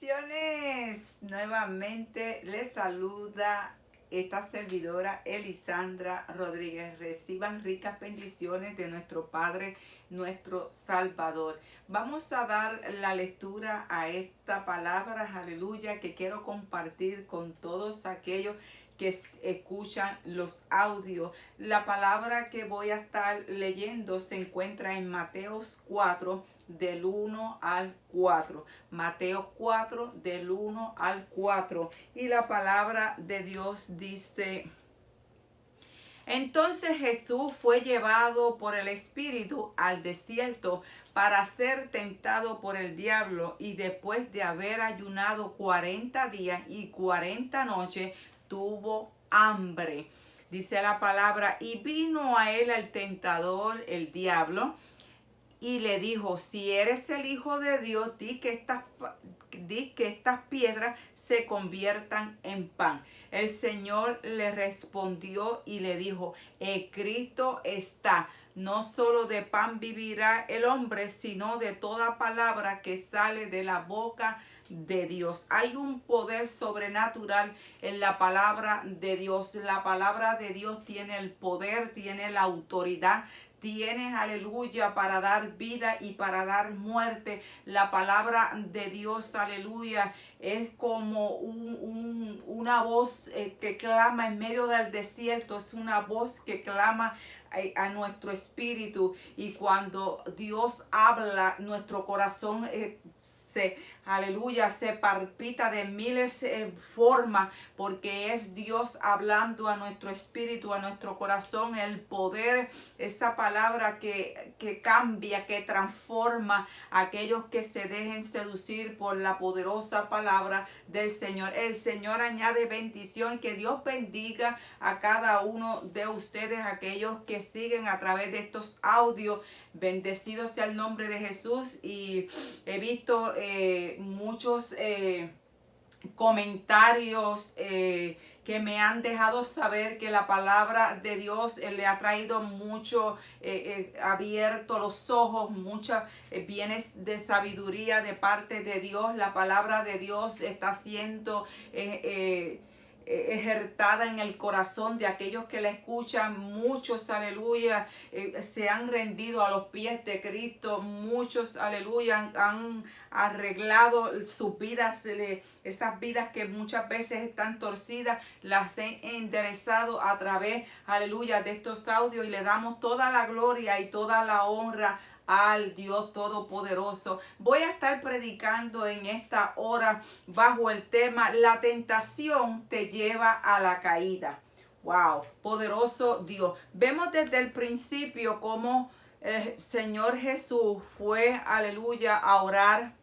Bendiciones. Nuevamente les saluda esta servidora Elisandra Rodríguez. Reciban ricas bendiciones de nuestro Padre, nuestro Salvador. Vamos a dar la lectura a esta palabra, aleluya, que quiero compartir con todos aquellos que escuchan los audios. La palabra que voy a estar leyendo se encuentra en Mateos 4, del 1 al 4. Mateo 4, del 1 al 4. Y la palabra de Dios dice: entonces Jesús fue llevado por el Espíritu al desierto para ser tentado por el diablo, y después de haber ayunado 40 días y 40 noches, tuvo hambre. Dice la palabra: y vino a él el tentador, el diablo, y le dijo: si eres el Hijo de Dios, di que estas piedras se conviertan en pan. El Señor le respondió y le dijo: escrito está, no solo de pan vivirá el hombre, sino de toda palabra que sale de la boca de Dios. Hay un poder sobrenatural en la palabra de Dios. La palabra de Dios tiene el poder, tiene la autoridad, tienes, aleluya, para dar vida y para dar muerte. La palabra de Dios, aleluya, es como una voz que clama en medio del desierto. Es una voz que clama a nuestro espíritu, y cuando Dios habla, nuestro corazón aleluya, se palpita de miles formas, porque es Dios hablando a nuestro espíritu, a nuestro corazón. El poder, esa palabra que cambia, que transforma a aquellos que se dejen seducir por la poderosa palabra del Señor. El Señor añade bendición. Que Dios bendiga a cada uno de ustedes, aquellos que siguen a través de estos audios. Bendecido sea el nombre de Jesús. Y he visto muchos comentarios que me han dejado saber que la palabra de Dios le ha traído mucho, abierto los ojos, muchos bienes de sabiduría de parte de Dios. La palabra de Dios está siendo ejertada en el corazón de aquellos que la escuchan. Muchos, aleluya, se han rendido a los pies de Cristo. Muchos, aleluya, han arreglado sus vidas, esas vidas que muchas veces están torcidas, las he enderezado a través, aleluya, de estos audios, y le damos toda la gloria y toda la honra al Dios Todopoderoso. Voy a estar predicando en esta hora bajo el tema: la tentación te lleva a la caída. Wow, poderoso Dios. Vemos desde el principio cómo el Señor Jesús fue, aleluya, a orar.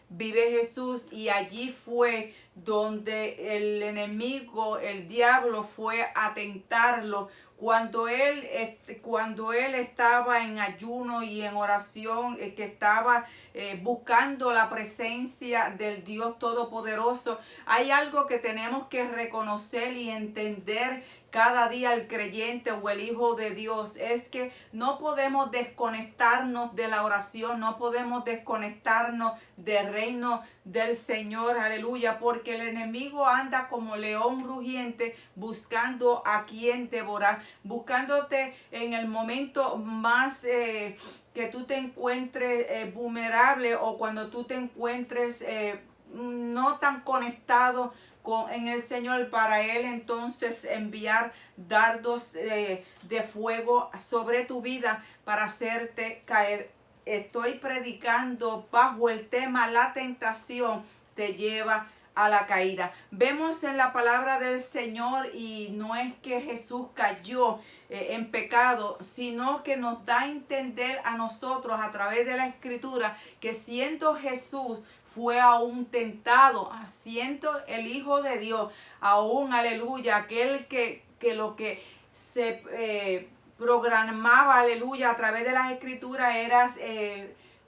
Vive Jesús, y allí fue donde el enemigo, el diablo, fue a tentarlo. Cuando él estaba en ayuno y en oración, que estaba buscando la presencia del Dios Todopoderoso. Hay algo que tenemos que reconocer y entender cada día el creyente o el hijo de Dios: es que no podemos desconectarnos de la oración, no podemos desconectarnos del reino del Señor, aleluya, porque el enemigo anda como león rugiente buscando a quien devorar, buscándote en el momento más que tú te encuentres vulnerable, o cuando tú te encuentres no tan conectado en el Señor, para Él entonces enviar dardos de fuego sobre tu vida para hacerte caer. Estoy predicando bajo el tema: la tentación te lleva a la caída. Vemos en la palabra del Señor, y no es que Jesús cayó en pecado, sino que nos da a entender a nosotros a través de la Escritura que siendo Jesús fue aún tentado, siendo el Hijo de Dios, aún, aleluya, aquel que lo que se programaba, aleluya, a través de las Escrituras era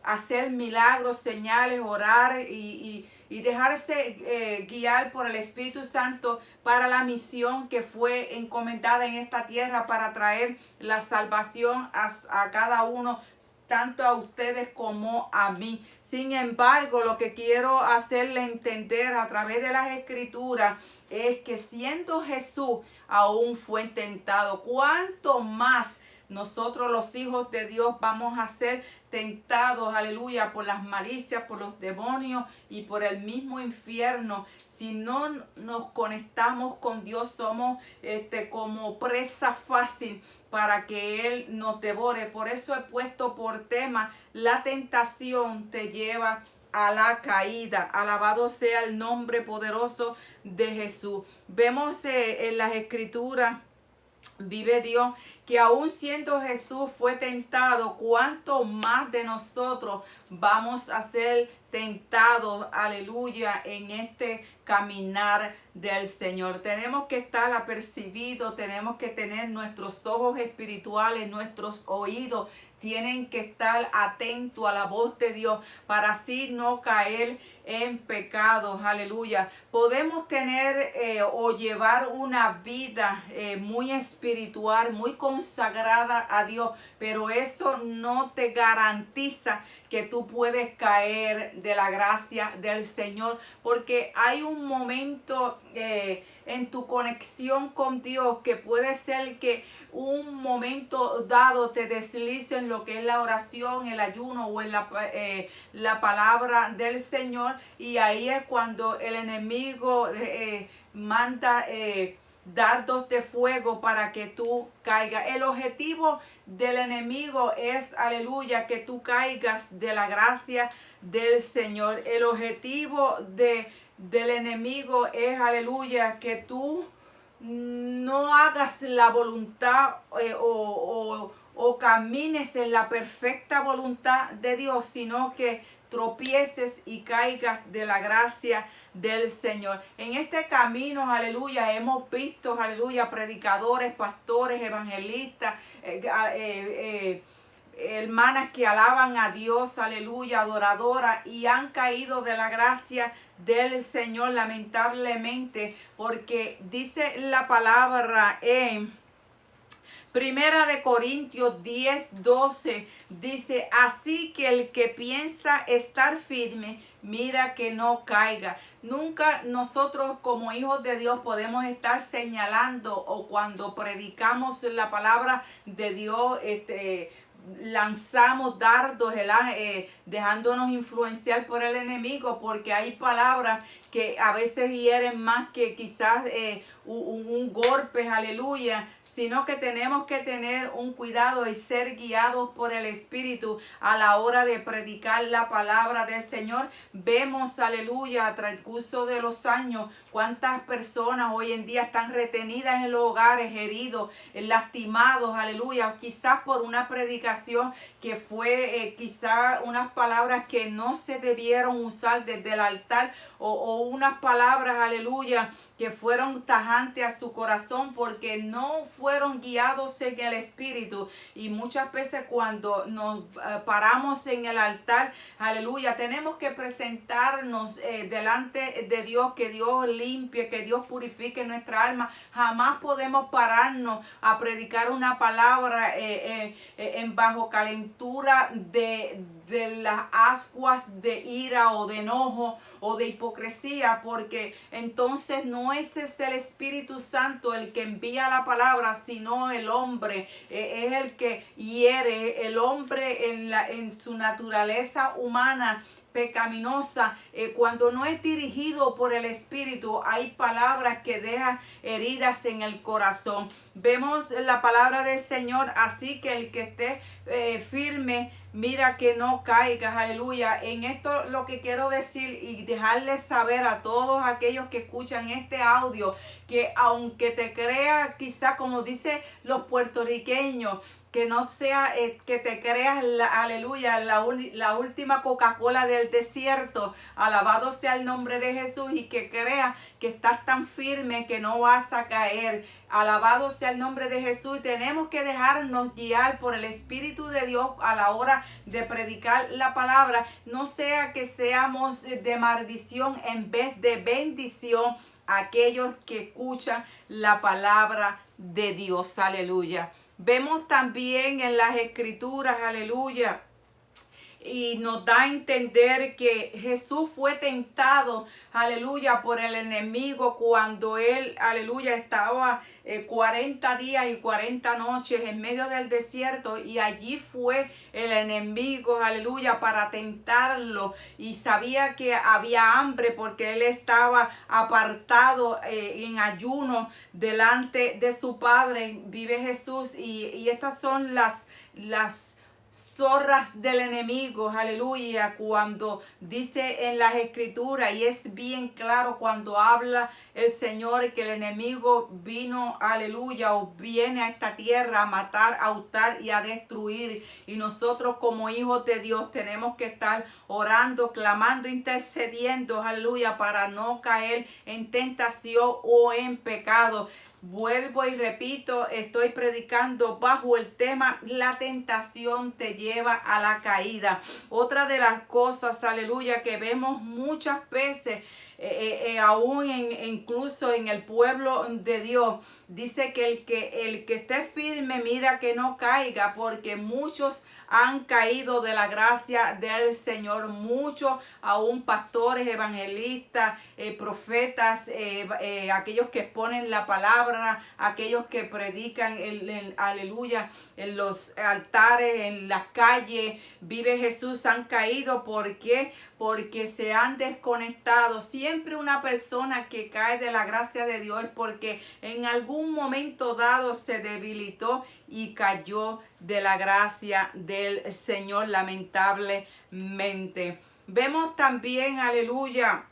hacer milagros, señales, orar y dejarse guiar por el Espíritu Santo para la misión que fue encomendada en esta tierra, para traer la salvación a cada uno, tanto a ustedes como a mí. Sin embargo, lo que quiero hacerle entender a través de las Escrituras es que siendo Jesús aún fue tentado, ¿cuánto más nosotros los hijos de Dios vamos a ser tentados, aleluya, por las malicias, por los demonios y por el mismo infierno? Si no nos conectamos con Dios, somos como presa fácil para que Él nos devore. Por eso he puesto por tema: la tentación te lleva a la caída. Alabado sea el nombre poderoso de Jesús. Vemos en las Escrituras, vive Dios, que aún siendo Jesús fue tentado, ¿cuánto más de nosotros vamos a ser tentados, aleluya, en este caminar del Señor? Tenemos que estar apercibidos, tenemos que tener nuestros ojos espirituales, nuestros oídos tienen que estar atentos a la voz de Dios para así no caer en pecados, aleluya. Podemos tener o llevar una vida muy espiritual, muy consagrada a Dios, pero eso no te garantiza que tú puedes caer de la gracia del Señor, porque hay un momento en tu conexión con Dios que puede ser que un momento dado te deslice en lo que es la oración, el ayuno o en la palabra del Señor, y ahí es cuando el enemigo manda dardos de fuego para que tú caigas. El objetivo del enemigo es, aleluya, que tú caigas de la gracia del Señor. El objetivo del enemigo es, aleluya, que tú no hagas la voluntad o camines en la perfecta voluntad de Dios, sino que tropieces y caigas de la gracia del Señor. En este camino, aleluya, hemos visto, aleluya, predicadores, pastores, evangelistas, hermanas que alaban a Dios, aleluya, adoradoras, y han caído de la gracia del Señor, lamentablemente, porque dice la palabra en Primera de Corintios 10:12, dice: así que el que piensa estar firme, mira que no caiga. Nunca nosotros como hijos de Dios podemos estar señalando, o cuando predicamos la palabra de Dios, lanzamos dardos, dejándonos influenciar por el enemigo, porque hay palabras que a veces hieren más que quizás un golpe, aleluya, sino que tenemos que tener un cuidado y ser guiados por el Espíritu a la hora de predicar la palabra del Señor. Vemos, aleluya, a transcurso de los años, cuántas personas hoy en día están retenidas en los hogares, heridos, lastimados, aleluya, quizás por una predicación que fue quizás unas palabras que no se debieron usar desde el altar, o unas palabras, aleluya, que fueron tajantes a su corazón porque no fueron guiados en el Espíritu. Y muchas veces cuando nos paramos en el altar, aleluya, tenemos que presentarnos delante de Dios, que Dios limpie, que Dios purifique nuestra alma. Jamás podemos pararnos a predicar una palabra en bajo calentura de las ascuas de ira o de enojo o de hipocresía, porque entonces no es el Espíritu Santo el que envía la palabra, sino el hombre. Es el que hiere. El hombre en su naturaleza humana pecaminosa, cuando no es dirigido por el Espíritu, hay palabras que dejan heridas en el corazón. Vemos la palabra del Señor: así que el que esté firme, mira que no caigas, aleluya. En esto lo que quiero decir y dejarles saber a todos aquellos que escuchan este audio, que aunque te crea, quizá como dicen los puertorriqueños, que no sea que te creas, aleluya, la última Coca-Cola del desierto, alabado sea el nombre de Jesús, y que creas que estás tan firme que no vas a caer. Alabado sea el nombre de Jesús. Y tenemos que dejarnos guiar por el Espíritu de Dios a la hora de predicar la palabra. No sea que seamos de maldición en vez de bendición a aquellos que escuchan la palabra de Dios. Aleluya. Vemos también en las Escrituras, aleluya, y nos da a entender que Jesús fue tentado, aleluya, por el enemigo cuando él, aleluya, estaba 40 días y 40 noches en medio del desierto, y allí fue el enemigo, aleluya, para tentarlo, y sabía que había hambre porque él estaba apartado en ayuno delante de su Padre. Vive Jesús, y estas son las zorras del enemigo, aleluya, cuando dice en las escrituras, y es bien claro cuando habla el Señor, que el enemigo vino, aleluya, o viene a esta tierra a matar, a hurtar y a destruir, y nosotros como hijos de Dios tenemos que estar orando, clamando, intercediendo, aleluya, para no caer en tentación o en pecado. Vuelvo y repito, estoy predicando bajo el tema la tentación te lleva a la caída. Otra de las cosas, aleluya, que vemos muchas veces, aún incluso en el pueblo de Dios, dice que el que esté firme, mira que no caiga, porque muchos han caído de la gracia del Señor. Muchos, aún pastores, evangelistas, profetas, aquellos que exponen la palabra, aquellos que predican aleluya, en los altares, en las calles, vive Jesús, han caído. ¿Por qué? Porque se han desconectado. Siempre una persona que cae de la gracia de Dios es porque en algún momento dado se debilitó y cayó de la gracia del Señor, lamentablemente. Vemos también, aleluya,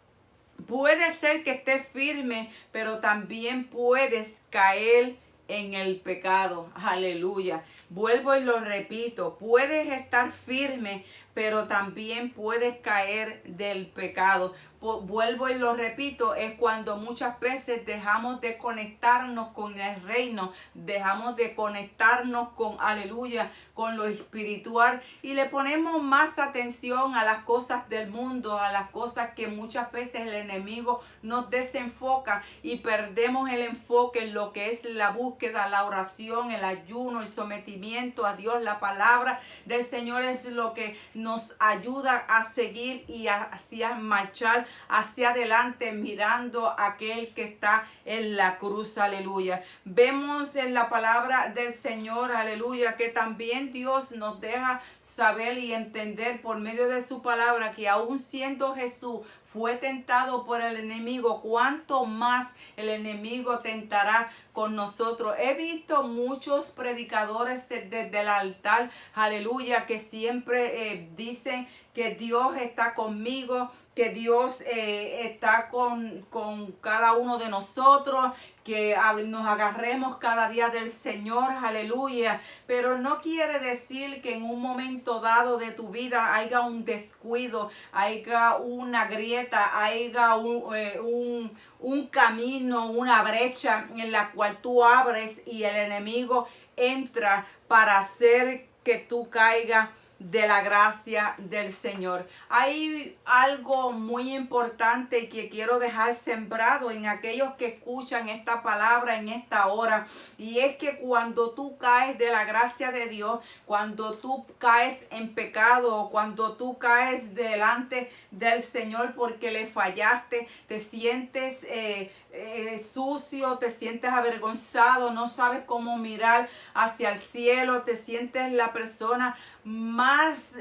puede ser que estés firme, pero también puedes caer en el pecado. Aleluya. Vuelvo y lo repito, puedes estar firme, pero también puedes caer del pecado. Vuelvo y lo repito, es cuando muchas veces dejamos de conectarnos con el reino, dejamos de conectarnos con, aleluya, con lo espiritual, y le ponemos más atención a las cosas del mundo, a las cosas que muchas veces el enemigo nos desenfoca, y perdemos el enfoque en lo que es la búsqueda, la oración, el ayuno, el sometimiento a Dios. La palabra del Señor es lo que nos ayuda a seguir y hacia marchar hacia adelante, mirando a aquel que está en la cruz. Aleluya. Vemos en la palabra del Señor, aleluya, que también Dios nos deja saber y entender por medio de su palabra que aún siendo Jesús fue tentado por el enemigo, cuánto más el enemigo tentará con nosotros. He visto muchos predicadores desde el altar, aleluya, que siempre dicen que Dios está conmigo, que Dios está con cada uno de nosotros, que nos agarremos cada día del Señor, aleluya. Pero no quiere decir que en un momento dado de tu vida haya un descuido, haya una grieta, haya un camino, una brecha en la cual tú abres y el enemigo entra para hacer que tú caigas de la gracia del Señor. Hay algo muy importante que quiero dejar sembrado en aquellos que escuchan esta palabra en esta hora, y es que cuando tú caes de la gracia de Dios, cuando tú caes en pecado, cuando tú caes delante del Señor porque le fallaste, te sientes sucio, te sientes avergonzado, no sabes cómo mirar hacia el cielo, te sientes la persona más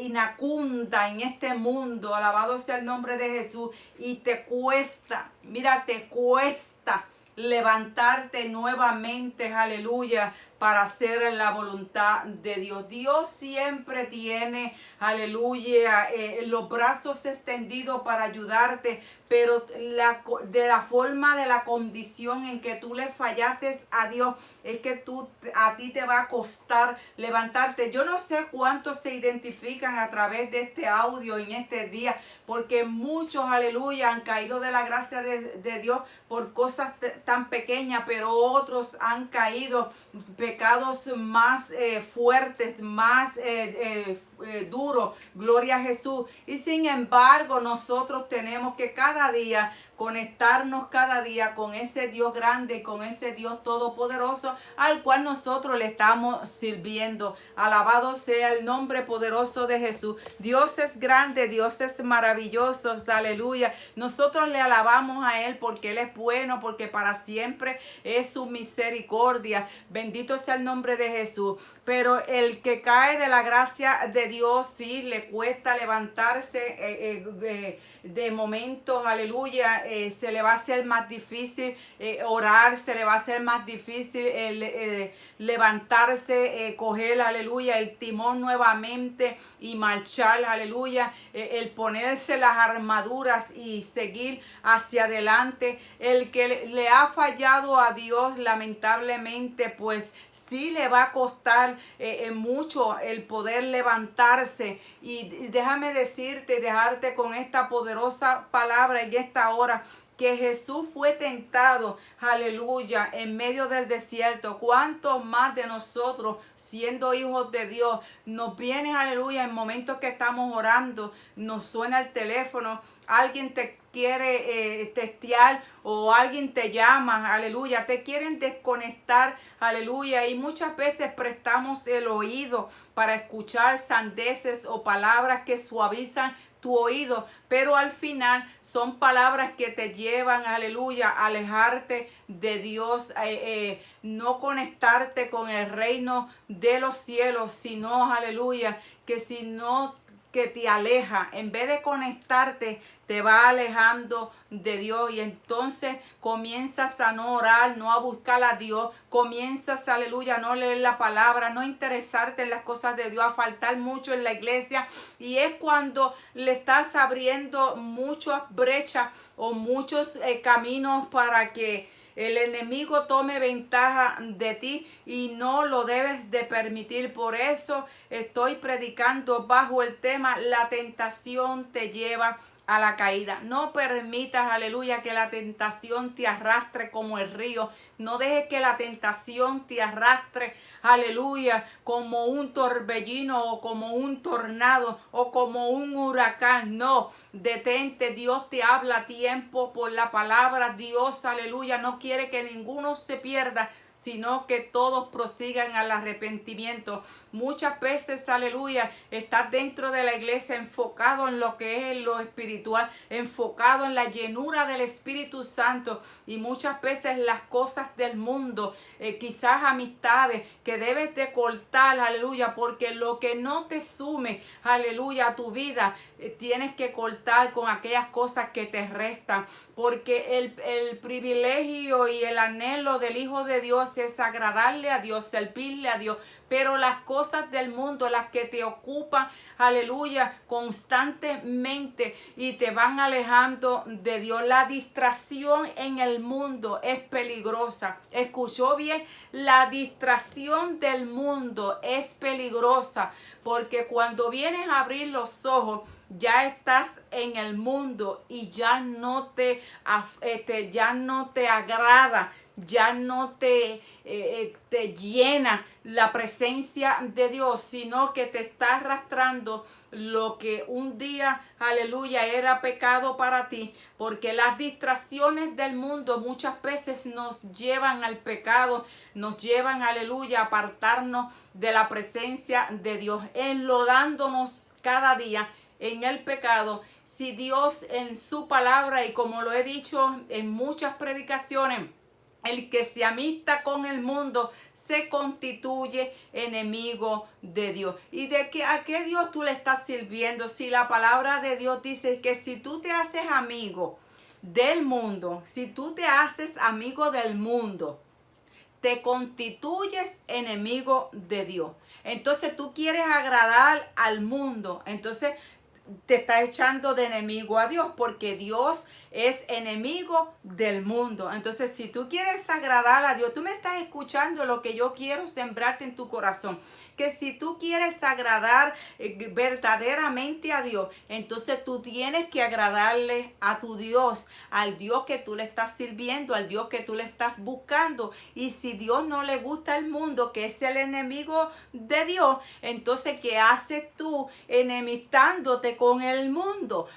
inacunda en este mundo, alabado sea el nombre de Jesús, y te cuesta, mira, te cuesta levantarte nuevamente, aleluya, para hacer la voluntad de Dios. Dios siempre tiene, aleluya, los brazos extendidos para ayudarte, pero de la forma, de la condición en que tú le fallaste a Dios, es que a ti te va a costar levantarte. Yo no sé cuántos se identifican a través de este audio en este día, porque muchos, aleluya, han caído de la gracia de Dios por cosas tan pequeñas, pero otros han caído pecados más fuertes, más duro, gloria a Jesús. Y sin embargo, nosotros tenemos que cada día conectarnos cada día con ese Dios grande, con ese Dios todopoderoso al cual nosotros le estamos sirviendo. Alabado sea el nombre poderoso de Jesús. Dios es grande, Dios es maravilloso, aleluya. Nosotros le alabamos a Él porque Él es bueno, porque para siempre es su misericordia. Bendito sea el nombre de Jesús. Pero el que cae de la gracia de Dios, sí, le cuesta levantarse de momentos, aleluya, se le va a hacer más difícil orar, se le va a hacer más difícil levantarse, coger, aleluya, el timón nuevamente y marchar, aleluya, el ponerse las armaduras y seguir hacia adelante. El que le ha fallado a Dios, lamentablemente, pues sí le va a costar mucho el poder levantarse. Y déjame decirte, dejarte con esta poderosa palabra en esta hora, que Jesús fue tentado, aleluya, en medio del desierto. ¿Cuántos más de nosotros, siendo hijos de Dios, nos vienen, aleluya, en momentos que estamos orando, nos suena el teléfono, alguien te quiere testear o alguien te llama, aleluya, te quieren desconectar, aleluya, y muchas veces prestamos el oído para escuchar sandeces o palabras que suavizan tu oído, pero al final son palabras que te llevan, aleluya, a alejarte de Dios, no conectarte con el reino de los cielos, sino, aleluya, que te aleja, en vez de conectarte, te va alejando de Dios, y entonces comienzas a no orar, no a buscar a Dios, comienzas, aleluya, a no leer la palabra, no interesarte en las cosas de Dios, a faltar mucho en la iglesia, y es cuando le estás abriendo muchas brechas o muchos caminos para que el enemigo tome ventaja de ti, y no lo debes de permitir. Por eso estoy predicando bajo el tema: la tentación te lleva a la caída. No permitas, aleluya, que la tentación te arrastre como el río. No dejes que la tentación te arrastre, aleluya, como un torbellino o como un tornado o como un huracán. No, detente. Dios te habla a tiempo por la palabra. Dios, aleluya, no quiere que ninguno se pierda, sino que todos prosigan al arrepentimiento. Muchas veces, aleluya, estás dentro de la iglesia enfocado en lo que es lo espiritual, enfocado en la llenura del Espíritu Santo, y muchas veces las cosas del mundo, quizás amistades que debes de cortar, aleluya, porque lo que no te sume, aleluya, a tu vida, tienes que cortar con aquellas cosas que te restan, porque el privilegio y el anhelo del Hijo de Dios es agradarle a Dios, servirle a Dios. Pero las cosas del mundo, las que te ocupan, aleluya, constantemente, y te van alejando de Dios. La distracción en el mundo es peligrosa. Escuchó bien, la distracción del mundo es peligrosa, porque cuando vienes a abrir los ojos, ya estás en el mundo y ya no te agrada, ya no te llena la presencia de Dios, sino que te está arrastrando lo que un día, aleluya, era pecado para ti, porque las distracciones del mundo muchas veces nos llevan al pecado, nos llevan, aleluya, a apartarnos de la presencia de Dios, enlodándonos cada día en el pecado. Si Dios en su palabra, y como lo he dicho en muchas predicaciones, el que se amista con el mundo se constituye enemigo de Dios. ¿Y a qué Dios tú le estás sirviendo? Si la palabra de Dios dice que si tú te haces amigo del mundo, si tú te haces amigo del mundo, te constituyes enemigo de Dios. Entonces tú quieres agradar al mundo, entonces te está echando de enemigo a Dios, porque Dios es enemigo del mundo. Entonces, si tú quieres agradar a Dios, tú me estás escuchando lo que yo quiero sembrarte en tu corazón, que si tú quieres agradar verdaderamente a Dios, entonces tú tienes que agradarle a tu Dios, al Dios que tú le estás sirviendo, al Dios que tú le estás buscando. Y si Dios no le gusta el mundo, que es el enemigo de Dios, entonces ¿qué haces tú enemistándote con el mundo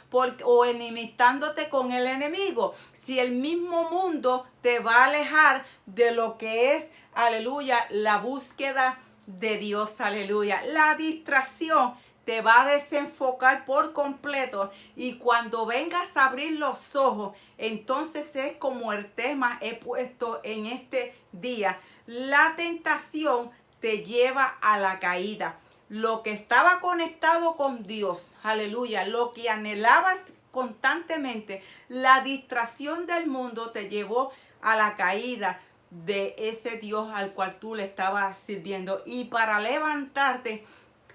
o enemistándote con el enemigo? Si el mismo mundo te va a alejar de lo que es, aleluya, la búsqueda de Dios, aleluya. La distracción te va a desenfocar por completo, y cuando vengas a abrir los ojos, entonces es como el tema he puesto en este día. La tentación te lleva a la caída. Lo que estaba conectado con Dios, aleluya, lo que anhelabas constantemente, la distracción del mundo te llevó a la caída de ese Dios al cual tú le estabas sirviendo. Y para levantarte,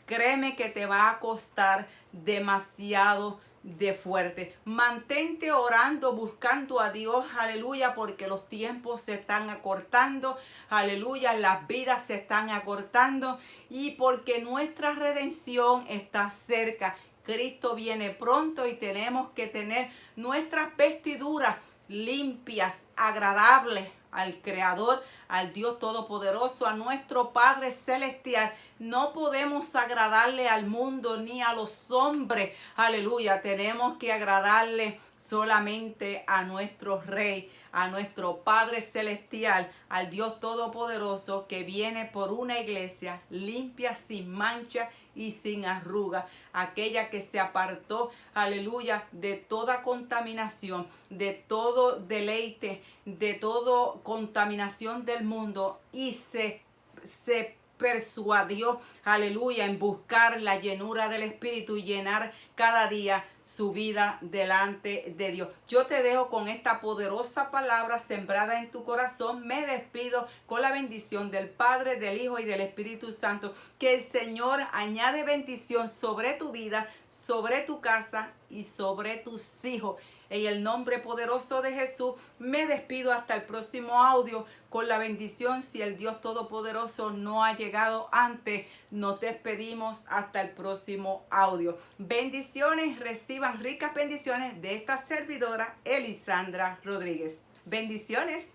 créeme que te va a costar demasiado de fuerte. Mantente orando, buscando a Dios, aleluya, porque los tiempos se están acortando, aleluya, las vidas se están acortando, y porque nuestra redención está cerca. Cristo viene pronto y tenemos que tener nuestras vestiduras limpias, agradables al Creador, al Dios Todopoderoso, a nuestro Padre Celestial. No podemos agradarle al mundo ni a los hombres, aleluya. Tenemos que agradarle solamente a nuestro Rey, a nuestro Padre Celestial, al Dios Todopoderoso, que viene por una iglesia limpia, sin mancha y sin arruga, aquella que se apartó, aleluya, de toda contaminación, de todo deleite, de toda contaminación del mundo, y se persuadió, aleluya, en buscar la llenura del Espíritu y llenar cada día su vida delante de Dios. Yo te dejo con esta poderosa palabra sembrada en tu corazón. Me despido con la bendición del Padre, del Hijo y del Espíritu Santo. Que el Señor añade bendición sobre tu vida, sobre tu casa y sobre tus hijos. En el nombre poderoso de Jesús, me despido hasta el próximo audio con la bendición. Si el Dios Todopoderoso no ha llegado antes, nos despedimos hasta el próximo audio. Bendiciones, reciban ricas bendiciones de esta servidora, Elisandra Rodríguez. Bendiciones.